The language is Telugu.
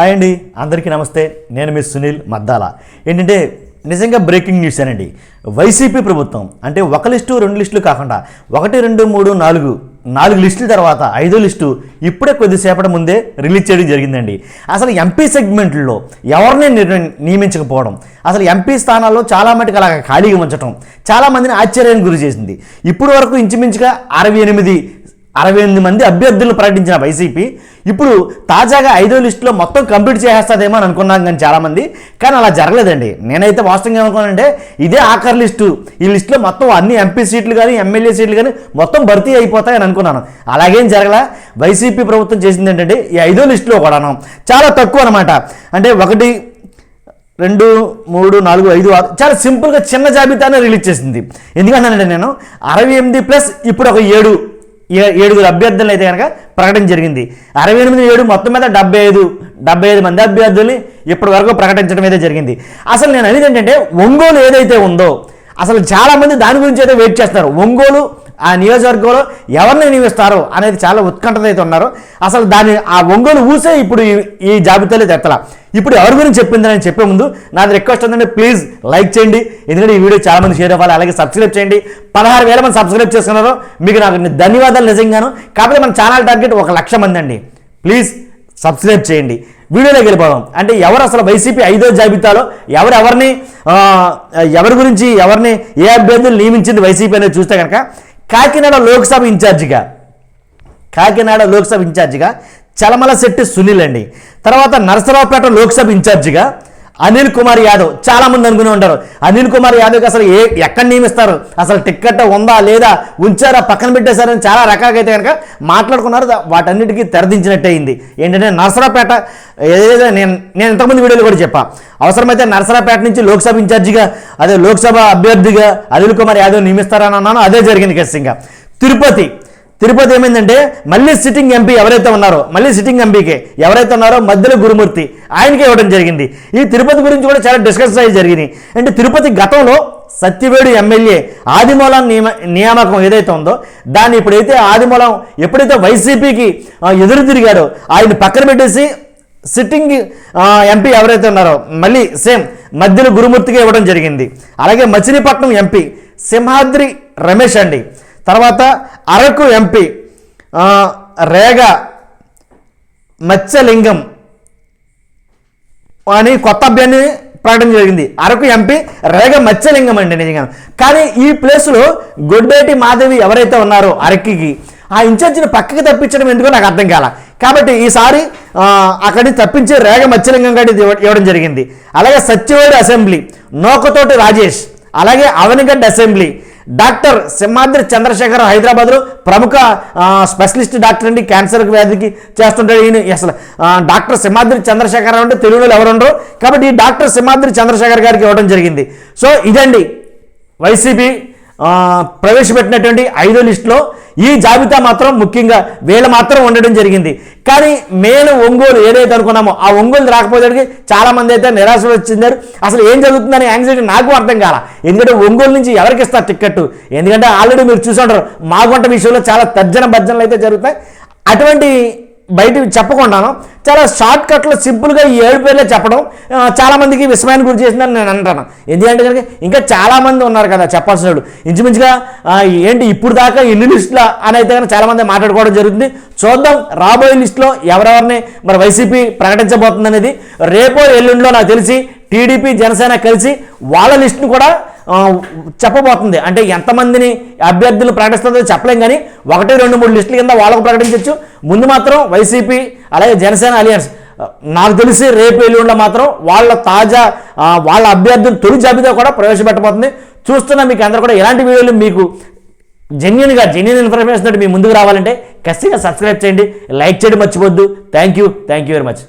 హాయ్ అండి, అందరికీ నమస్తే. నేను మీ సునీల్ మద్దాల. ఏంటంటే నిజంగా బ్రేకింగ్ న్యూస్ అనండి. వైసీపీ ప్రభుత్వం అంటే ఒక లిస్టు రెండు లిస్టులు కాకుండా 1, 2, 3, 4 లిస్టుల తర్వాత 5వ లిస్టు ఇప్పుడే కొద్దిసేపటి ముందే రిలీజ్ చేయడం జరిగిందండి. అసలు ఎంపీ సెగ్మెంట్లో ఎవరిని నియమించకపోవడం, అసలు ఎంపీ స్థానాల్లో చాలా మటుకు అలా ఖాళీగా ఉంచడం చాలామందిని ఆశ్చర్యానికి గురి చేసింది. ఇప్పుడు వరకు ఇంచుమించుగా 68 మంది అభ్యర్థులను ప్రకటించిన వైసీపీ ఇప్పుడు తాజాగా 5వ లిస్టులో మొత్తం కంప్లీట్ చేసేస్తుందేమో అని అనుకున్నాం కానీ చాలామంది, కానీ అలా జరగలేదండి. నేనైతే వాస్తవంగా ఏమనుకున్నానంటే ఇదే ఆఖరి లిస్టు, ఈ లిస్టులో మొత్తం అన్ని ఎంపీ సీట్లు కానీ ఎమ్మెల్యే సీట్లు కానీ మొత్తం భర్తీ అయిపోతాయని అనుకున్నాను. అలాగేం జరగలా. వైసీపీ ప్రభుత్వం చేసింది ఏంటంటే ఈ 5వ లిస్టులో కూడాను చాలా తక్కువ అనమాట. అంటే 1, 2, 3, 4, 5, 6 చాలా సింపుల్గా చిన్న జాబితానే రిలీజ్ చేసింది. ఎందుకంటే నేను 68 ప్లస్ ఇప్పుడు ఒక 7 అభ్యర్థులు అయితే కనుక ప్రకటన జరిగింది. 68, 7 మొత్తం మీద 75 మంది అభ్యర్థుల్ని ఇప్పటి వరకు ప్రకటించడం అయితే జరిగింది. అసలు నేను అనేది ఏంటంటే ఒంగోలు ఏదైతే ఉందో అసలు చాలామంది దాని గురించి అయితే వెయిట్ చేస్తున్నారు. ఒంగోలు ఆ నియోజకవర్గంలో ఎవరిని నియమిస్తారు అనేది చాలా ఉత్కంఠత అయితే ఉన్నారు. అసలు ఆ ఒంగోలు ఊసే ఇప్పుడు ఈ జాబితాలో తెత్తల. ఇప్పుడు ఎవరి గురించి చెప్పిందని చెప్పే ముందు నాది రిక్వెస్ట్ ఉందంటే ప్లీజ్ లైక్ చేయండి, ఎందుకంటే ఈ వీడియో చాలామంది షేర్ అవ్వాలి. అలాగే సబ్స్క్రైబ్ చేయండి. 16,000 మంది సబ్స్క్రైబ్ చేసుకున్నారు, మీకు నాకు ధన్యవాదాలు నిజంగాను. కాకపోతే మన ఛానల్ టార్గెట్ 1,00,000 మంది అండి. ప్లీజ్ సబ్స్క్రైబ్ చేయండి. వీడియోలోకి వెళ్ళిపోదాం. అంటే ఎవరు అసలు వైసీపీ 5వ జాబితాలో ఎవరి గురించి ఎవరిని ఏ అభ్యర్థులు నియమించింది వైసీపీ అనేది చూస్తే కనుక కాకినాడ లోక్సభ ఇన్ఛార్జిగా చలమలశెట్టి సునీల్ అండి. తర్వాత నరసరావుపేట లోక్సభ ఇన్ఛార్జిగా అనిల్ కుమార్ యాదవ్. చాలామంది అనుకునే ఉంటారు అనిల్ కుమార్ యాదవ్కి అసలు ఎక్కడ నియమిస్తారు, అసలు టిక్కెట్ ఉందా లేదా, ఉంచారా పక్కన పెట్టేశారని చాలా రకాలుగా అయితే కనుక మాట్లాడుకున్నారు. వాటన్నిటికీ తెరదించినట్టే అయింది. ఏంటంటే నరసరావుపేట ఏదైతే నేను ఇంతకుముందు వీడియోలో కూడా చెప్పా, అవసరమైతే నరసరావుపేట నుంచి లోక్సభ ఇన్ఛార్జిగా అదే లోక్సభ అభ్యర్థిగా అనిల్ కుమార్ యాదవ్ నియమిస్తారని అన్నాను. అదే జరిగింది ఖచ్చితంగా. తిరుపతి ఏమైందంటే మళ్ళీ సిట్టింగ్ ఎంపీ ఎవరైతే ఉన్నారో మధ్యలో గురుమూర్తి ఆయనకే ఇవ్వడం జరిగింది. ఈ తిరుపతి గురించి కూడా చాలా డిస్కషన్ అయ్యి జరిగింది. అంటే తిరుపతి గతంలో సత్యవేడు ఎమ్మెల్యే ఆదిమూలం నియామకం ఏదైతే ఉందో దాన్ని ఆదిమూలం ఎప్పుడైతే వైసీపీకి ఎదురు తిరిగాడో ఆయన పక్కన పెట్టేసి సిట్టింగ్ ఎంపీ ఎవరైతే ఉన్నారో మళ్ళీ సేమ్ మధ్యలో గురుమూర్తికి ఇవ్వడం జరిగింది. అలాగే మచిలీపట్నం ఎంపీ సింహాద్రి రమేష్ అండి. తర్వాత అరకు ఎంపీ రేగ మత్స్యలింగం అని కొత్త అభ్యర్థిని ప్రకటన జరిగింది. అరకు ఎంపీ రేగ మత్స్యలింగం అండి నిజంగా. కానీ ఈ ప్లేస్లో గొడ్డేటి మాధవి ఎవరైతే ఉన్నారో అరక్కి ఆ ఇన్ఛార్జిని పక్కకి తప్పించడం ఎందుకో నాకు అర్థం కాల. కాబట్టి ఈసారి అక్కడిని తప్పించి రేగ మత్స్యలింగం గడి ఇవ్వడం జరిగింది. అలాగే సత్యవేడు అసెంబ్లీ నోకతోటి రాజేష్, అలాగే అవనిగడ్డ అసెంబ్లీ డాక్టర్ సింహాద్రి చంద్రశేఖర్ హైదరాబాద్లో ప్రముఖ స్పెషలిస్ట్ డాక్టర్ అండి. క్యాన్సర్ వ్యాధికి చేస్తుంటాడు ఈయన. అసలు డాక్టర్ సింహాద్రి చంద్రశేఖర్ అంటే తెలుగులో ఎవరు ఉండరు, కాబట్టి ఈ డాక్టర్ సింహాద్రి చంద్రశేఖర్ గారికి ఇవ్వడం జరిగింది. సో ఇదండి వైసీపీ ప్రవేశపెట్టినటువంటి 5వ లిస్టులో ఈ జాబితా మాత్రం ముఖ్యంగా వీళ్ళు మాత్రం ఉండడం జరిగింది. కానీ మేము ఒంగోలు ఏదైతే అనుకున్నామో ఆ ఒంగోలు రాకపోయేసరికి చాలామంది అయితే నిరాశ వచ్చిందారు. అసలు ఏం జరుగుతుందని యాంగ్జైటీ నాకు అర్థం కాల. ఎందుకంటే ఒంగోలు నుంచి ఎవరికి ఇస్తారు టిక్కెట్టు, ఎందుకంటే ఆల్రెడీ మీరు చూసి ఉంటారు మాగుంట విషయంలో చాలా భర్జనలు అయితే జరుగుతాయి. అటువంటి బయట చెప్పకుండాను చాలా షార్ట్ కట్లో సింపుల్గా ఈ 7 పేర్లే చెప్పడం చాలామందికి విస్మయాన్ని గురి చేసిందని నేను అంటాను. ఎందుకంటే కనుక ఇంకా చాలామంది ఉన్నారు కదా చెప్పాల్సిన వాళ్ళు. ఇంచుమించుగా ఏంటి ఇప్పుడు దాకా ఎన్ని లిస్టుల అని అయితే కనుక చాలామంది మాట్లాడుకోవడం జరుగుతుంది. చూద్దాం రాబోయే లిస్టులో ఎవరెవరిని మరి వైసీపీ ప్రకటించబోతుంది అనేది. రేపో ఎల్లుండిలో నాకు తెలిసి టీడీపీ జనసేన కలిసి వాళ్ళ లిస్టును కూడా చెప్పబోతుంది. అంటే ఎంతమందిని అభ్యర్థులు ప్రకటిస్తుందో చెప్పలేం, కానీ 1, 2, 3 లిస్టుల కింద వాళ్ళకు ప్రకటించవచ్చు. ముందు మాత్రం వైసీపీ అలాగే జనసేన అలియన్స్ నాకు తెలిసి రేపు ఎల్లుండిలో మాత్రం వాళ్ళ అభ్యర్థులు తొలి జాబితా కూడా ప్రవేశపెట్టబోతుంది. చూస్తున్నా మీకు అందరూ కూడా ఇలాంటి వీడియోలు మీకు జెన్యున్ ఇన్ఫర్మేషన్ మీ ముందుకు రావాలంటే ఖచ్చితంగా సబ్స్క్రైబ్ చేయండి, లైక్ చేయడం మర్చిపోద్దు. Thank you very much.